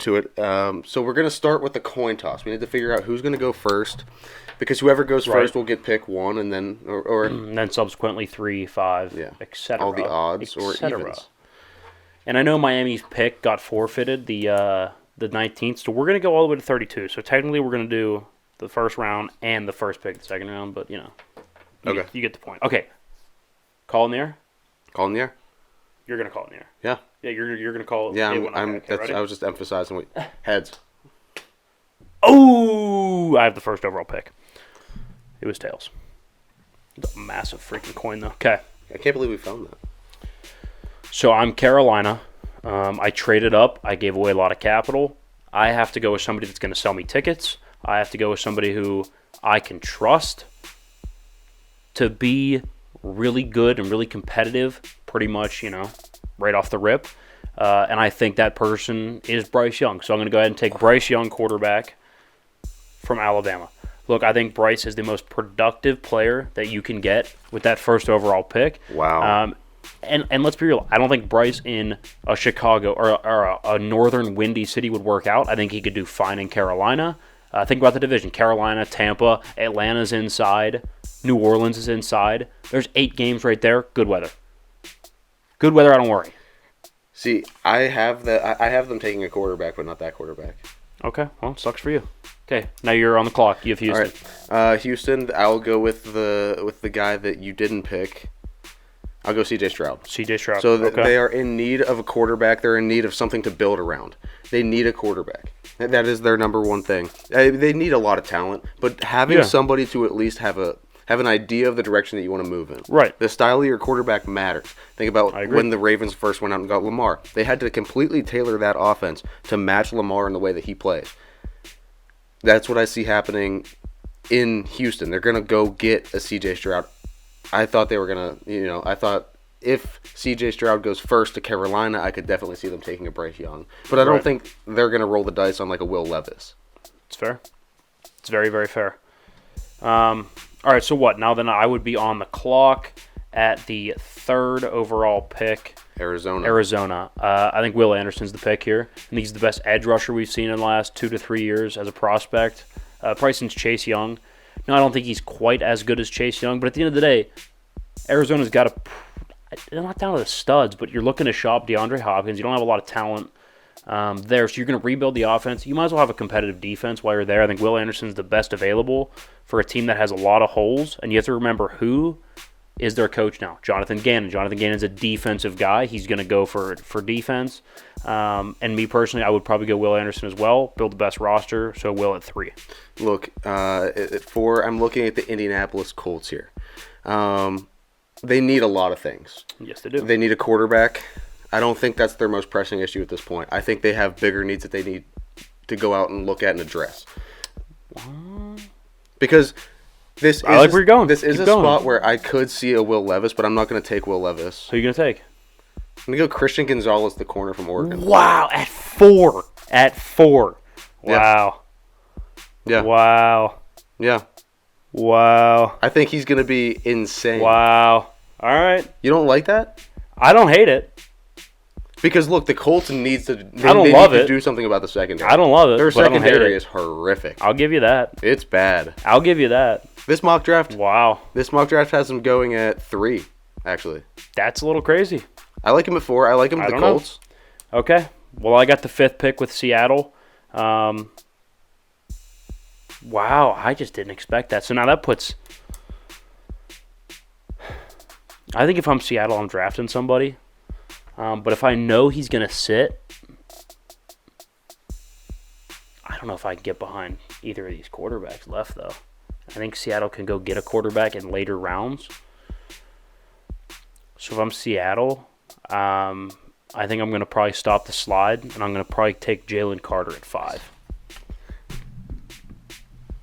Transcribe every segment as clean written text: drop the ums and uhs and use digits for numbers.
to it. So we're going to start with the coin toss. We need to figure out who's going to go first, because whoever goes first will get pick one, and then and then subsequently 3, 5, etc. all the odds or evens. And I know Miami's pick got forfeited the 19th, so we're going to go all the way to 32. So technically we're going to do the first round and the first pick the second round, but you get the point. Okay. Call in the air? Call in the air? You're going to call in the air. Yeah. Yeah, you're going to call. Yeah, I was just emphasizing heads. Oh, I have the first overall pick. It was tails. It's a massive freaking coin, though. Okay. I can't believe we found that. So I'm Carolina. I traded up. I gave away a lot of capital. I have to go with somebody that's going to sell me tickets. I have to go with somebody who I can trust to be really good and really competitive, pretty much, right off the rip. And I think that person is Bryce Young. So I'm going to go ahead and take Bryce Young, quarterback from Alabama. Look, I think Bryce is the most productive player that you can get with that first overall pick. Wow. And let's be real. I don't think Bryce in a Chicago or a northern windy city would work out. I think he could do fine in Carolina. Think about the division. Carolina, Tampa, Atlanta's inside. New Orleans is inside. There's 8 games right there. Good weather. Good weather, I don't worry. See, I have them taking a quarterback, but not that quarterback. Okay, well, sucks for you. Okay, now you're on the clock. You have Houston. All right, Houston. I'll go with the guy that you didn't pick. I'll go C.J. Stroud. C.J. Stroud. So they are in need of a quarterback. They're in need of something to build around. They need a quarterback. That is their number one thing. They need a lot of talent, but having somebody to at least have an idea of the direction that you want to move in. Right. The style of your quarterback matters. Think about when the Ravens first went out and got Lamar. They had to completely tailor that offense to match Lamar in the way that he plays. That's what I see happening in Houston. They're going to go get a C.J. Stroud. I thought they were going to, I thought if C.J. Stroud goes first to Carolina, I could definitely see them taking a Bryce Young. But I don't think they're going to roll the dice on like a Will Levis. It's fair. It's very, very fair. All right, so what? Now then I would be on the clock at the 3rd overall pick. Arizona. I think Will Anderson's the pick here. I think he's the best edge rusher we've seen in the last 2 to 3 years as a prospect. Probably since Chase Young. No, I don't think he's quite as good as Chase Young, but at the end of the day, Arizona's got they're not down to the studs, but you're looking to shop DeAndre Hopkins. You don't have a lot of talent there, so you're going to rebuild the offense. You might as well have a competitive defense while you're there. I think Will Anderson's the best available for a team that has a lot of holes, and you have to remember who is their coach now. Jonathan Gannon. Jonathan Gannon's a defensive guy. He's going to go for defense. And me personally, I would probably go Will Anderson as well. Build the best roster, so Will at 3. Look, at 4, I'm looking at the Indianapolis Colts here. They need a lot of things. Yes, they do. They need a quarterback. I don't think that's their most pressing issue at this point. I think they have bigger needs that they need to go out and look at and address. Because this I like where you're going. This is a spot where I could see a Will Levis, but I'm not going to take Will Levis. Who are you going to take? I'm going to go Christian Gonzalez, the corner from Oregon. Wow, at 4. At 4. Wow. Yeah. Wow. Yeah. Wow. I think he's going to be insane. Wow. All right. You don't like that? I don't hate it. Because, look, the Colts need to do something about the secondary. I don't love it. Their secondary is horrific. I'll give you that. It's bad. I'll give you that. This mock draft. Wow. This mock draft has him going at 3, actually. That's a little crazy. I like him at 4. I like him at the Colts. Okay. Well, I got the 5th pick with Seattle. Wow. I just didn't expect that. So now that puts... I think if I'm Seattle, I'm drafting somebody. But if I know he's going to sit, I don't know if I can get behind either of these quarterbacks left, though. I think Seattle can go get a quarterback in later rounds. So if I'm Seattle, I think I'm going to probably stop the slide, and I'm going to probably take Jalen Carter at 5.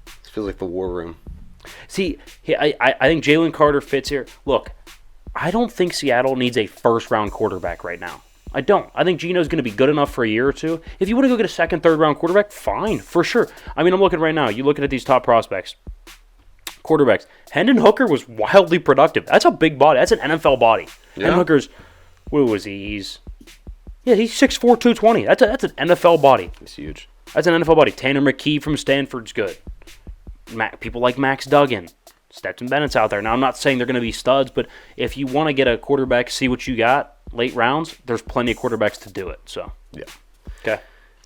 This feels like the war room. See, I think Jalen Carter fits here. Look, I don't think Seattle needs a first-round quarterback right now. I don't. I think Geno's going to be good enough for a year or two. If you want to go get a second, third-round quarterback, fine, for sure. I mean, I'm looking right now. You looking at these top prospects. Quarterbacks. Hendon Hooker was wildly productive. That's a big body. That's an NFL body. Yeah. Hendon Hooker's, what was he? Yeah, he's 6'4", 220. That's an NFL body. He's huge. That's an NFL body. Tanner McKee from Stanford's good. People like Max Duggan. Stetson Bennett's out there. Now, I'm not saying they're going to be studs, but if you want to get a quarterback, see what you got late rounds, there's plenty of quarterbacks to do it. So, yeah. Okay.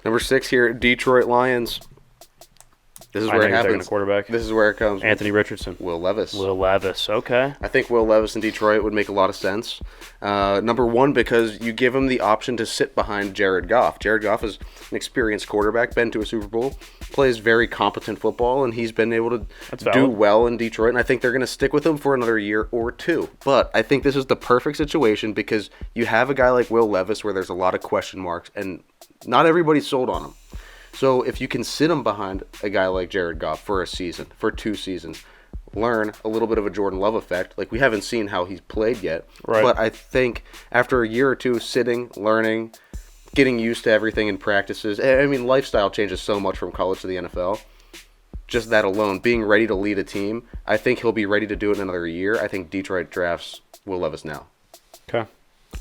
Number 6 here, Detroit Lions. This is where it happens. Quarterback. This is where it comes. Anthony Richardson. Will Levis. Okay. I think Will Levis in Detroit would make a lot of sense. Number 1, because you give him the option to sit behind Jared Goff. Jared Goff is an experienced quarterback, been to a Super Bowl, plays very competent football, and he's been able to do well in Detroit. And I think they're going to stick with him for another year or 2. But I think this is the perfect situation because you have a guy like Will Levis where there's a lot of question marks, and not everybody's sold on him. So if you can sit him behind a guy like Jared Goff for a season, for 2 seasons, learn a little bit of a Jordan Love effect. Like, we haven't seen how he's played yet. Right. But I think after a year or 2 sitting, learning, getting used to everything in practices, I mean, lifestyle changes so much from college to the NFL. Just that alone, being ready to lead a team, I think he'll be ready to do it in another year. I think Detroit drafts Will Levis now. Okay.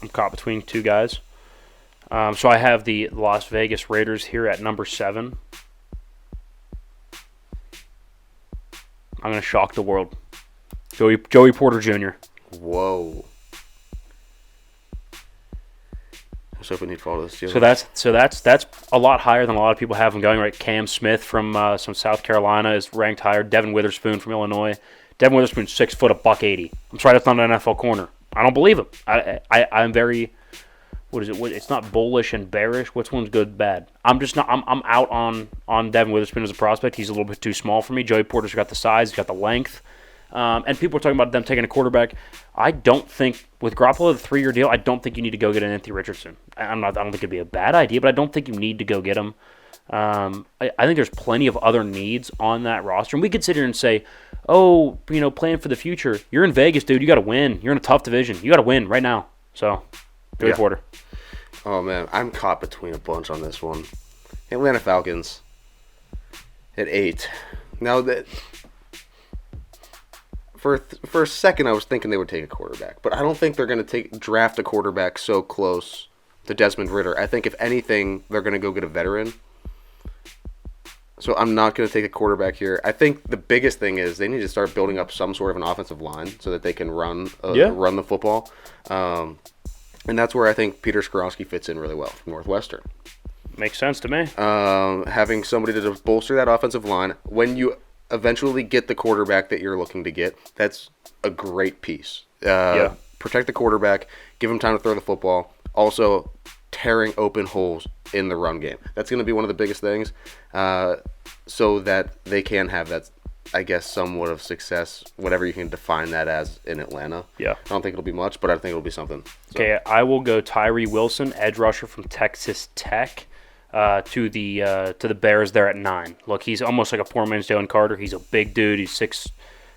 I'm caught between 2 guys. So I have the Las Vegas Raiders here at number 7. I'm going to shock the world. Joey Porter Jr. Whoa. I was hoping he'd follow this too. So that's a lot higher than a lot of people have him going. Right, Cam Smith from South Carolina is ranked higher. Devin Witherspoon from Illinois. Devin Witherspoon's 6 foot, $180. I'm sorry, that's not an NFL corner. I don't believe him. I'm very. What is it? It's not bullish and bearish. Which one's good, bad? I'm just not. I'm out on Devin Witherspoon as a prospect. He's a little bit too small for me. Joey Porter's got the size. He's got the length. And people are talking about them taking a quarterback. I don't think with Garoppolo, the 3-year deal, I don't think you need to go get an Anthony Richardson. I don't think it'd be a bad idea, but I don't think you need to go get him. I think there's plenty of other needs on that roster, and we could sit here and say, "Oh, plan for the future." You're in Vegas, dude. You got to win. You're in a tough division. You got to win right now. So. Joey Porter. Oh, man. I'm caught between a bunch on this one. Atlanta Falcons at 8. Now, for a second, I was thinking they would take a quarterback. But I don't think they're going to draft a quarterback so close to Desmond Ridder. I think, if anything, they're going to go get a veteran. So I'm not going to take a quarterback here. I think the biggest thing is they need to start building up some sort of an offensive line so that they can run the football. And that's where I think Peter Skoronski fits in really well from Northwestern. Makes sense to me. Having somebody to bolster that offensive line. When you eventually get the quarterback that you're looking to get, that's a great piece. Protect the quarterback, give him time to throw the football. Also, tearing open holes in the run game. That's going to be one of the biggest things so that they can have that, I guess, somewhat of success, whatever you can define that as in Atlanta. Yeah. I don't think it'll be much, but I think it'll be something. So. Okay, I will go Tyree Wilson, edge rusher from Texas Tech, to the Bears there at 9. Look, he's almost like a poor man's Jalen Carter. He's a big dude.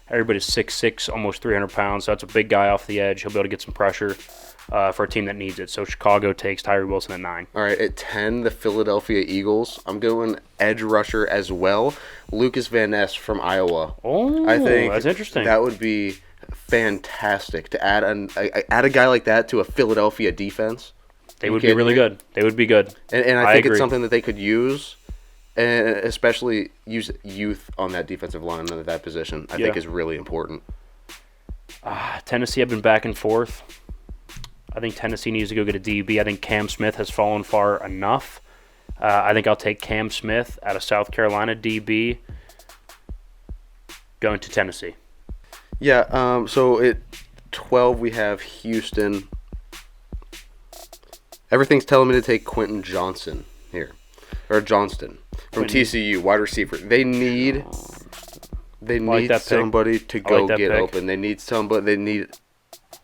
Everybody's 6'6", almost 300 pounds. So that's a big guy off the edge. He'll be able to get some pressure for a team that needs it. So Chicago takes Tyree Wilson at 9. All right, at 10, the Philadelphia Eagles. I'm going edge rusher as well. Lucas Van Ness from Iowa. Oh, I think that's interesting. That would be fantastic to add a guy like that to a Philadelphia defense. They would be really good. They would be good. And I think it's something that they could use, and especially use youth on that defensive line at that position. I think is really important. Tennessee, I've been back and forth. I think Tennessee needs to go get a DB. I think Cam Smith has fallen far enough. I think I'll take Cam Smith out of South Carolina DB going to Tennessee. Yeah, so at 12 we have Houston. Everything's telling me to take Quentin Johnston here. Or Johnston from TCU, wide receiver. They need somebody to go get open. They need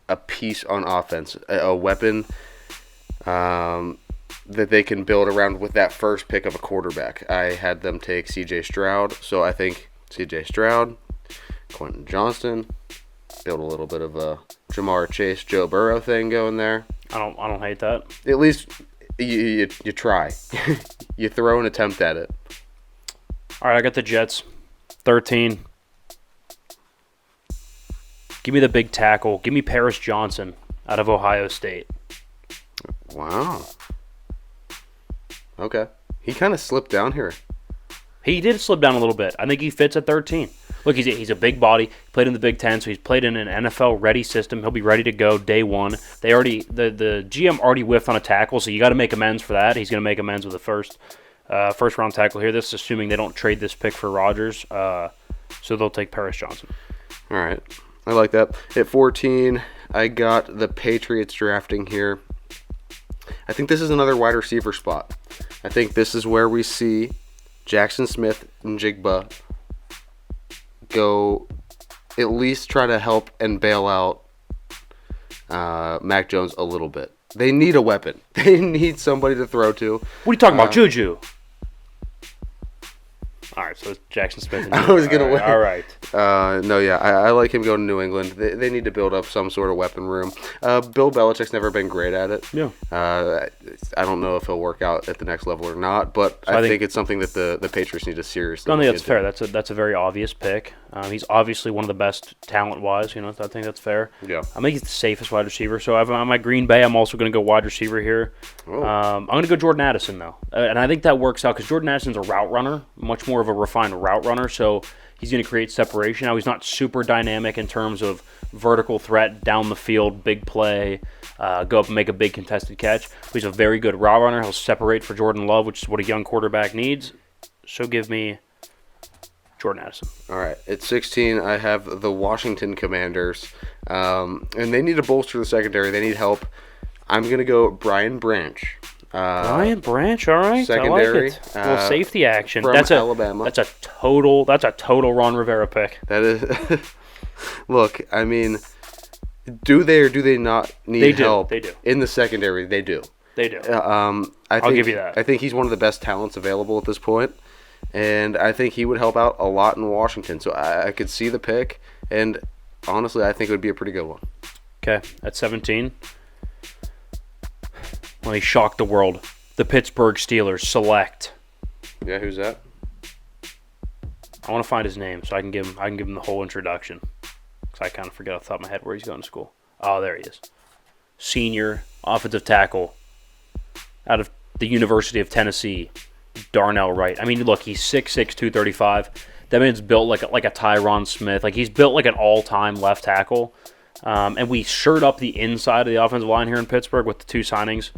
a piece on offense, a weapon that they can build around with that first pick of a quarterback. I had them take C.J. Stroud, so I think C.J. Stroud, Quentin Johnston, build a little bit of a Jamar Chase, Joe Burrow thing going there. I don't hate that. At least you try. You throw an attempt at it. All right, I got the Jets, 13. Give me the big tackle. Give me Paris Johnson out of Ohio State. Wow. Okay. He kind of slipped down here. He did slip down a little bit. I think he fits at 13. Look, he's a big body. He played in the Big Ten, so he's played in an NFL-ready system. He'll be ready to go day one. The GM already whiffed on a tackle, so you got to make amends for that. He's going to make amends with the first-round tackle here. This is assuming they don't trade this pick for Rodgers, so they'll take Paris Johnson. All right. I like that. At 14, I got the Patriots drafting here. I think this is another wide receiver spot. I think this is where we see Jackson Smith and Jigba go at least try to help and bail out Mac Jones a little bit. They need a weapon. They need somebody to throw to. What are you talking about, Juju? All right, so it's Jackson Smith. And I was going to win. All right. No, yeah, I like him going to New England. They need to build up some sort of weapon room. Bill Belichick's never been great at it. Yeah. I don't know if he'll work out at the next level or not, but so I think it's something that the Patriots need to seriously. I think that's fair. That's a very obvious pick. He's obviously one of the best talent-wise. I think that's fair. Yeah. I think he's the safest wide receiver. So I'm at Green Bay. I'm also going to go wide receiver here. I'm going to go Jordan Addison, though. And I think that works out because Jordan Addison's a route runner, much more of a refined route runner. So he's going to create separation. Now, he's not super dynamic in terms of vertical threat, down the field, big play, go up and make a big contested catch. But he's a very good route runner. He'll separate for Jordan Love, which is what a young quarterback needs. So give me Jordan Addison. All right. At 16, I have the Washington Commanders. And they need to bolster the secondary. They need help. I'm going to go Brian Branch. Brian Branch, all right. Secondary. I like it. A little safety action. From Alabama. That's a total Ron Rivera pick. That is. Look, I mean, do they or do they not need help? They do. In the secondary, they do. They do. I'll give you that. I think he's one of the best talents available at this point, and I think he would help out a lot in Washington. So I could see the pick, and honestly, I think it would be a pretty good one. Okay, at 17, let me shock the world. The Pittsburgh Steelers select. Yeah, who's that? I want to find his name so I can give him the whole introduction. Because I kind of forget off the top of my head where he's going to school. Oh, there he is. Senior offensive tackle out of the University of Tennessee, Darnell Wright. I mean, look, he's 6'6", 235. That man's built like a Tyron Smith. Like, he's built like an all-time left tackle. And we shored up the inside of the offensive line here in Pittsburgh with the two signings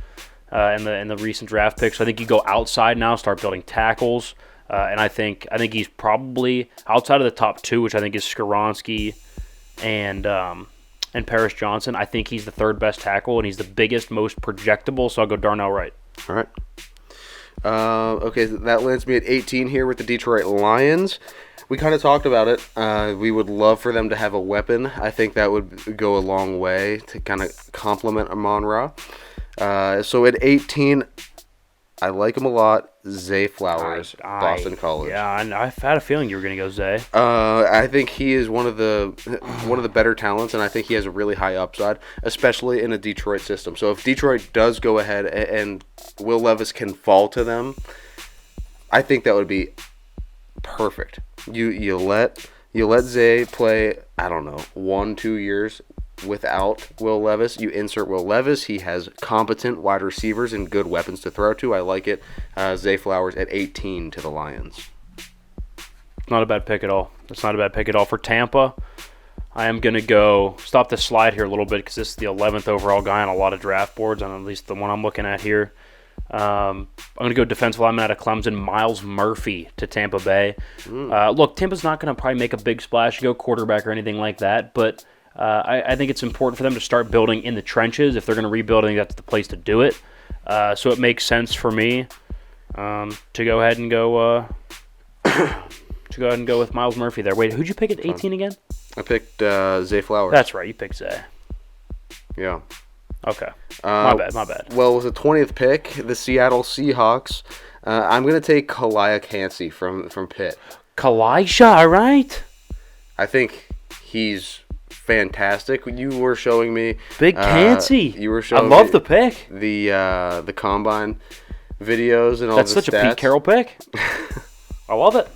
and the recent draft picks. So I think you go outside now, start building tackles. And I think he's probably outside of the top two, which I think is Skoronski and Paris Johnson. I think he's the third best tackle, and he's the biggest, most projectable. So I'll go Darnell Wright. All right. Okay, that lands me at 18 here with the Detroit Lions. We kind of talked about it. We would love for them to have a weapon. I think that would go a long way to kind of complement Amon-Ra. So at 18, I like him a lot. Zay Flowers, Boston College. Yeah, I've had a feeling you were going to go Zay. I think he is one of the better talents, and I think he has a really high upside, especially in a Detroit system. So if Detroit does go ahead and Will Levis can fall to them, I think that would be perfect. You let Zay play, I don't know, 1-2 years without Will Levis. You insert Will Levis. He has competent wide receivers and good weapons to throw to. I like it. Zay Flowers at 18 to the Lions. Not a bad pick at all. That's not a bad pick at all. For Tampa, I am going to go stop the slide here a little bit because this is the 11th overall guy on a lot of draft boards, on at least the one I'm looking at here. I'm going to go defensive lineman out of Clemson, Myles Murphy to Tampa Bay. Look, Tampa's not going to probably make a big splash, go quarterback or anything like that, but I think it's important for them to start building in the trenches. If they're going to rebuild, I think that's the place to do it. So it makes sense for me to go ahead and go with Myles Murphy there. Wait, who'd you pick at 18 again? I picked Zay Flowers. That's right, you picked Zay. Yeah. Okay. My bad. Well, with the 20th pick, the Seattle Seahawks, I'm going to take Kalia Kancey from Pitt. Kalijah, all right. I think he's fantastic. You were showing me Big Kancey. You were showing I love the pick. The combine videos and all That's the such stats. A Pete Carroll pick. I love it.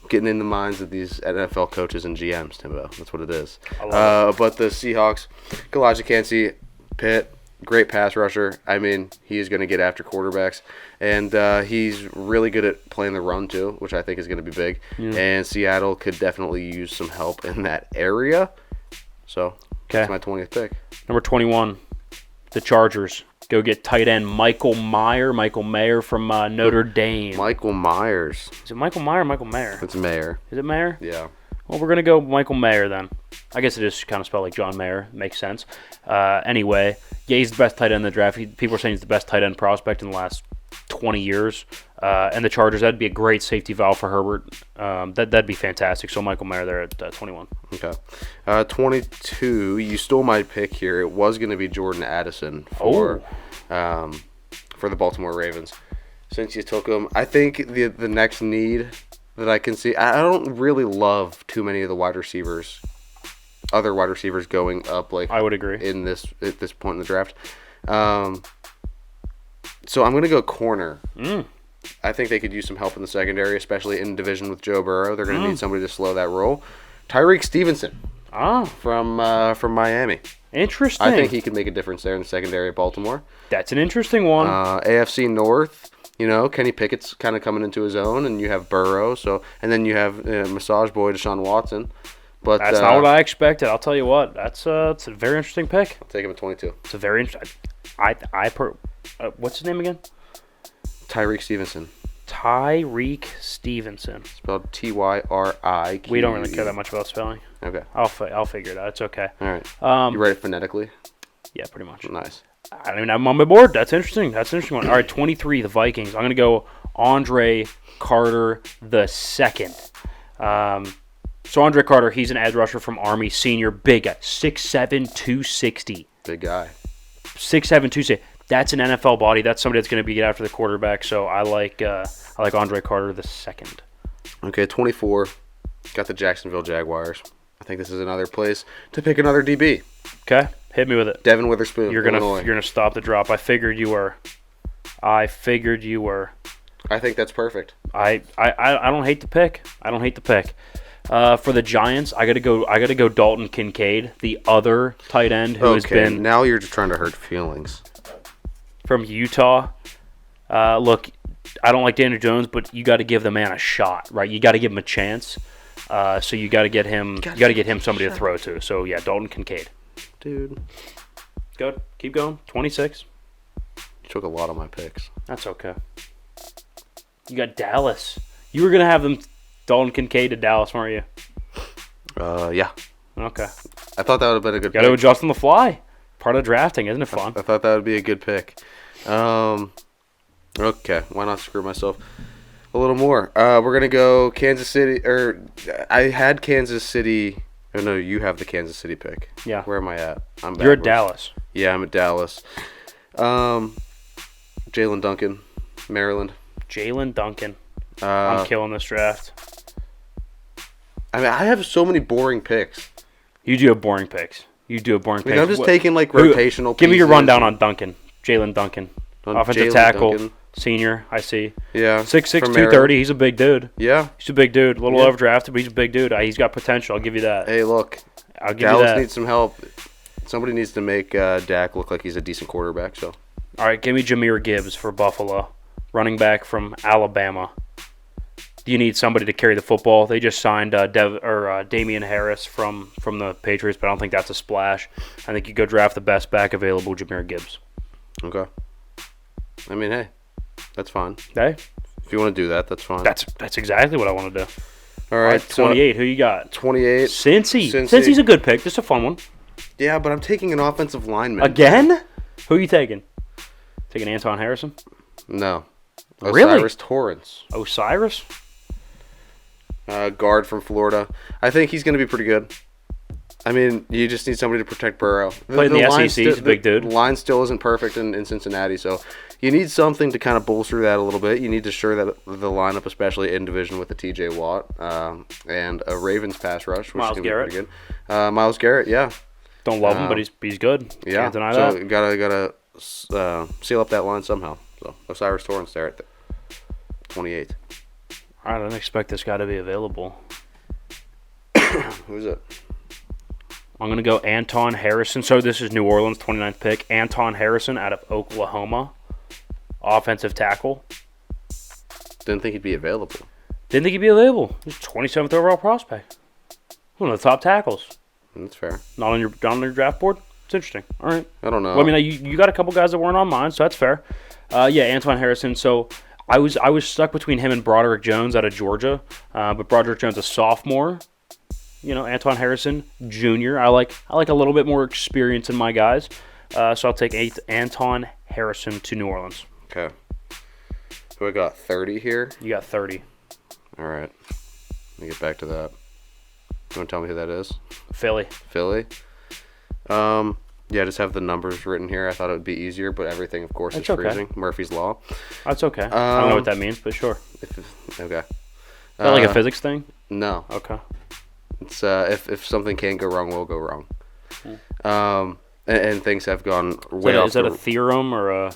Getting in the minds of these NFL coaches and GMs, Timbo. That's what it is. I love it. But the Seahawks, Kalijah Kancey, Pitt, great pass rusher. I mean, he is going to get after quarterbacks. And he's really good at playing the run, too, which I think is going to be big. Yeah. And Seattle could definitely use some help in that area. So, that's my 20th pick. Number 21, the Chargers. Go get tight end Michael Mayer from Notre Dame. Michael Myers. Is it Michael Mayer or Michael Mayer? It's Mayer. Is it Mayer? Yeah. Well, we're going to go Michael Mayer then. I guess it is kind of spelled like John Mayer. Makes sense. Anyway, yeah, he's the best tight end in the draft. People are saying he's the best tight end prospect in the last 20 years. And the Chargers, that'd be a great safety valve for Herbert. That'd be fantastic. So Michael Mayer there at 21. Okay. 22, you stole my pick here. It was going to be Jordan Addison for the Baltimore Ravens. Since you took him, I think the next need that I can see, I don't really love too many of the other wide receivers going up. Like I would agree at this point in the draft. So I'm going to go corner. I think they could use some help in the secondary, especially in division with Joe Burrow. They're going to need somebody to slow that roll. Tyreek Stevenson from Miami. Interesting. I think he could make a difference there in the secondary at Baltimore. That's an interesting one. AFC North, Kenny Pickett's kind of coming into his own, and you have Burrow. And then you have Massage Boy Deshaun Watson. But that's not what I expected. I'll tell you what. It's a very interesting pick. I'll take him at 22. It's a very interesting. What's his name again? Tyreek Stevenson. Tyreek Stevenson. Spelled Tyrik. We don't really care that much about spelling. Okay. I'll figure it out. It's okay. All right. You write it phonetically? Yeah, pretty much. Nice. I don't even have him on my board. That's interesting. That's an interesting one. All right, 23, the Vikings. I'm going to go Andre Carter II. So Andre Carter, he's an edge rusher from Army, senior, big guy, 6'7", 260. Big guy. 6'7", 260. That's an NFL body. That's somebody that's going to be after the quarterback. So I like Andre Carter II. Okay, 24. Got the Jacksonville Jaguars. I think this is another place to pick another DB. Okay, hit me with it. Devin Witherspoon. You're gonna stop the drop. I figured you were. I think that's perfect. I don't hate the pick. For the Giants, I gotta go Dalton Kincaid, the other tight end who has been. Now you're just trying to hurt feelings. From Utah. Look, I don't like Daniel Jones, but you got to give the man a shot, right? You got to give him a chance. So you got to get him. You got to get him somebody to throw to. So yeah, Dalton Kincaid. Dude, good. Keep going. 26. You took a lot of my picks. That's okay. You got Dallas. You were gonna have them Dalton Kincaid to Dallas, weren't you? Yeah. Okay. I thought that would have been a good. Got to adjust on the fly. Part of drafting, isn't it fun? I thought that would be a good pick. Okay, why not screw myself a little more? We're gonna go Kansas City. I had Kansas City. Oh no, you have the Kansas City pick. Yeah. Where am I at? You're at Dallas. Yeah, I'm at Dallas. Jalen Duncan, Maryland. Jalen Duncan. I'm killing this draft. I mean, I have so many boring picks. You do have boring picks. I'm just taking rotational pieces. Give me your rundown on Duncan. Jalen Duncan. Offensive tackle. Senior, I see. Yeah. 6'6", 230. He's a big dude. Yeah. He's a big dude. A little overdrafted, but he's a big dude. He's got potential. I'll give you that. Hey, look. I'll give you that. Dallas needs some help. Somebody needs to make Dak look like he's a decent quarterback. So. All right, give me Jahmyr Gibbs for Buffalo. Running back from Alabama. Do you need somebody to carry the football? They just signed Damian Harris from the Patriots, but I don't think that's a splash. I think you go draft the best back available, Jahmyr Gibbs. Okay. I mean, hey, that's fine. Hey, if you want to do that, that's fine. That's exactly what I want to do. All right, 28. Who you got? 28. Cincy's a good pick. Just a fun one. Yeah, but I'm taking an offensive lineman. Again? Who are you taking? Taking Anton Harrison? No. Really? Osiris Torrance. Osiris? Guard from Florida. I think he's going to be pretty good. I mean, you just need somebody to protect Burrow. Played in the SEC. He's a big dude. The line still isn't perfect in Cincinnati, so you need something to kind of bolster that a little bit. You need to shore that the lineup, especially in division with the T.J. Watt and a Ravens pass rush, which is going to be pretty good. Myles Garrett, yeah. Don't love him, but he's good. Yeah. Can't deny that. So gotta seal up that line somehow. So Osiris Torrance there at 28. I didn't expect this guy to be available. Who's it? I'm going to go Anton Harrison. So this is New Orleans, 29th pick. Anton Harrison out of Oklahoma. Offensive tackle. Didn't think he'd be available. Didn't think he'd be available. He's 27th overall prospect. One of the top tackles. That's fair. Not on your draft board? It's interesting. All right. I don't know. Well, I mean, you got a couple guys that weren't on mine, so that's fair. Yeah, Anton Harrison. So I was stuck between him and Broderick Jones out of Georgia. But Broderick Jones a sophomore. Anton Harrison Jr. I like a little bit more experience in my guys. So I'll take Anton Harrison to New Orleans. Okay. So we got 30 here. You got 30. All right. Let me get back to that. You want to tell me who that is? Philly. Yeah, I just have the numbers written here. I thought it would be easier, but everything, of course, is freezing. Murphy's Law. That's okay. I don't know what that means, but sure. Okay. Is that like a physics thing? No. Okay. It's if something can go wrong, will go wrong. And things have gone way off. Is that a theorem or a?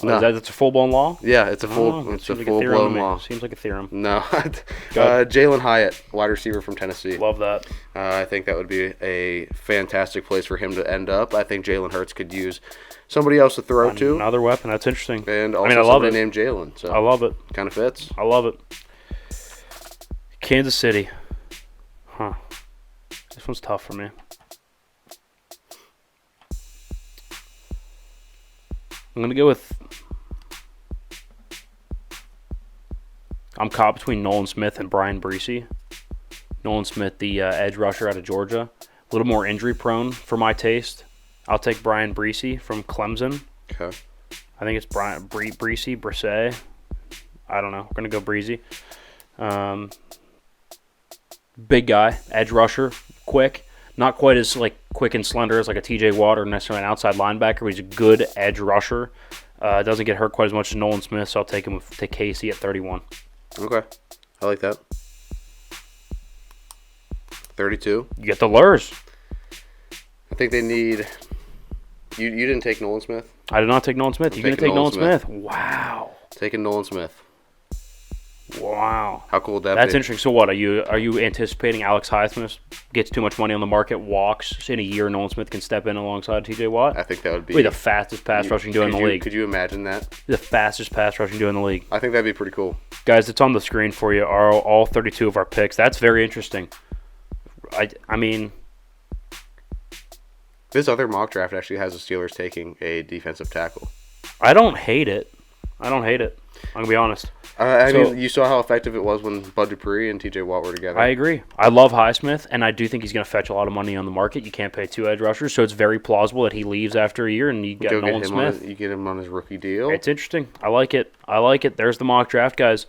No. That's a full blown law. Yeah, it's a full blown law. Seems like a theorem. No. Jalen Hyatt, wide receiver from Tennessee. Love that. I think that would be a fantastic place for him to end up. I think Jalen Hurts could use somebody else to throw to. Another weapon. That's interesting. And also I love somebody named Jalen. So I love it. Kind of fits. I love it. Kansas City. Huh. This one's tough for me. I'm going to go with... I'm caught between Nolan Smith and Brian Bresee. Nolan Smith, the edge rusher out of Georgia. A little more injury prone for my taste. I'll take Brian Bresee from Clemson. Okay. I think it's Bresee. I don't know. We're going to go Bresee. Big guy, edge rusher, quick. Not quite as quick and slender as like a TJ Watt or necessarily an outside linebacker, but he's a good edge rusher. Doesn't get hurt quite as much as Nolan Smith, so I'll take him to Casey at 31. Okay. I like that. 32. You get the Lurs. I think they need... You didn't take Nolan Smith? I did not take Nolan Smith. You're going to take Nolan Smith? Wow. Taking Nolan Smith. Wow. How cool would that be? That's interesting. So what, are you anticipating Alex Highsmith gets too much money on the market, walks, in a year Nolan Smith can step in alongside TJ Watt? I think that would be... Wait, the fastest pass rushing duo in the league. Could you imagine that? The fastest pass rushing duo in the league. I think that'd be pretty cool. Guys, it's on the screen for you. Are all 32 of our picks. That's very interesting. I mean... This other mock draft actually has the Steelers taking a defensive tackle. I don't hate it. I'm going to be honest. I mean, you saw how effective it was when Bud Dupree and TJ Watt were together. I agree. I love Highsmith, and I do think he's going to fetch a lot of money on the market. You can't pay two edge rushers, so it's very plausible that he leaves after a year and you get Nolan Smith. You get him on his rookie deal. It's interesting. I like it. There's the mock draft, guys.